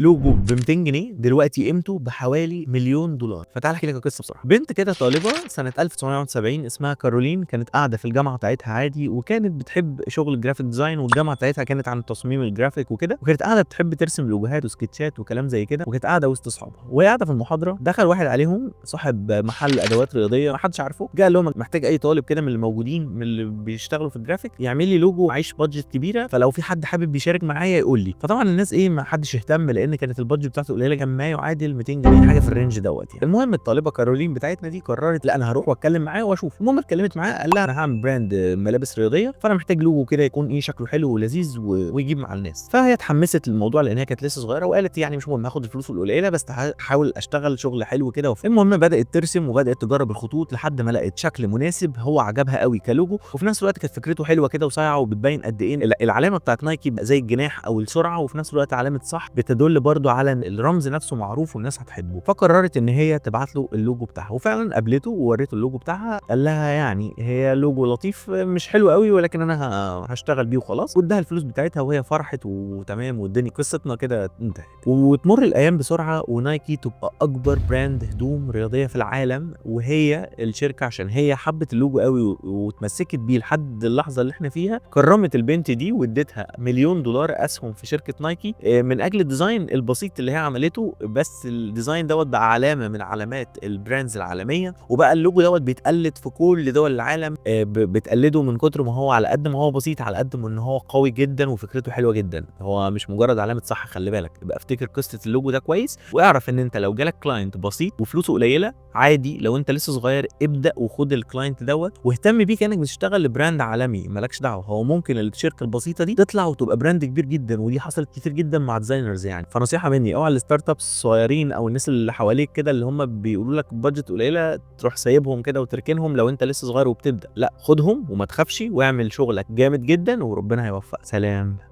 لوجو ب 200 جنيه دلوقتي قيمته بحوالي $1,000,000. فتعالَ احكي لك القصة بصراحة. بنت كده طالبة سنة 1971 اسمها كارولين، كانت قاعدة في الجامعة بتاعتها عادي، وكانت بتحب شغل الجرافيك ديزاين، والجامعة بتاعتها كانت عن التصميم الجرافيك وكده، وكانت قاعدة بتحب ترسم لوجوهات وسكتشات وكلام زي كده، وكانت قاعدة وسط اصحابها. وهي قاعدة في المحاضرة دخل واحد عليهم صاحب محل ادوات رياضية ما حدش عارفه، جه قال لهم محتاج اي طالب كده من اللي موجودين من اللي بيشتغلوا في الجرافيك يعمل لي لوجو، معيش بادجت كبيرة، فلو في حد حابب يشارك معايا يقول لي. فطبعا الناس ما حدش اهتم لان كانت البادجت بتاعته قليله، كان ما يعادل 200 جنيه حاجه في الرينج دوت يعني. المهم الطالبه كارولين بتاعتنا دي قررت لا انا هروح واتكلم معاه واشوف. المهم اتكلمت معاه قال لها انا هعمل براند ملابس رياضيه، فانا محتاج لوجو كده يكون شكله حلو ولذيذ ويجيب مع الناس. فهي اتحمست للموضوع لان هي كانت لسه صغيره، وقالت يعني مش مهم هاخد الفلوس القليله بس هحاول اشتغل شغل حلو كده. المهم بدات ترسم وبدات تجرب الخطوط لحد ما لقت شكل مناسب هو عجبها قوي كلوجو، وفي نفس الوقت كانت فكرته حلوه كده وصايعه وبتبين قد ايه العلامه بتاعت نايكي زي الجناح او السرعه، وفي نفس الوقت علامه صح بتدل برضو على الرمز نفسه معروف والناس هتحبه. فقررت ان هي تبعت له اللوجو بتاعها، وفعلا قابلته ووريته اللوجو بتاعها. قال لها يعني هي لوجو لطيف مش حلو قوي ولكن انا هشتغل بيه وخلاص، واداها الفلوس بتاعتها وهي فرحت وتمام، والدنيا قصتنا كده انتهت. وتمر الايام بسرعه ونايكي تبقى اكبر براند هدوم رياضيه في العالم، وهي الشركه عشان هي حبت اللوجو قوي واتمسكت بيه لحد اللحظه اللي احنا فيها كرمت البنت دي واديتها $1,000,000 اسهم في شركه نايكي من اجل الديزاين البسيط اللي هي عملته. بس الديزاين دوت بقى علامه من علامات البراندز العالميه، وبقى اللوجو دوت بيتقلد في كل دول العالم، بتقلده من كتر ما هو على قد ما هو بسيط على قد ما ان هو قوي جدا وفكرته حلوه جدا. هو مش مجرد علامه صح، خلي بالك، يبقى افتكر قصه اللوجو ده كويس، واعرف ان انت لو جالك كلاينت بسيط وفلوسه قليله عادي، لو انت لسه صغير ابدا وخد الكلاينت دوت واهتم بيه كانك بتشتغل لبراند عالمي، مالكش دعوه. هو ممكن الشركه البسيطه دي تطلع وتبقى براند كبير جدا، ودي حصلت كتير جدا مع ديزاينرز يعني. فنصيحه مني اوعى الستارت ابس الصغيرين او الناس اللي حواليك كده اللي هم بيقولوا لك بادجت قليله تروح سايبهم كده وتركنهم لو انت لسه صغير وبتبدا. لا، خدهم وما تخافش واعمل شغلك جامد جدا وربنا هيوفقك. سلام.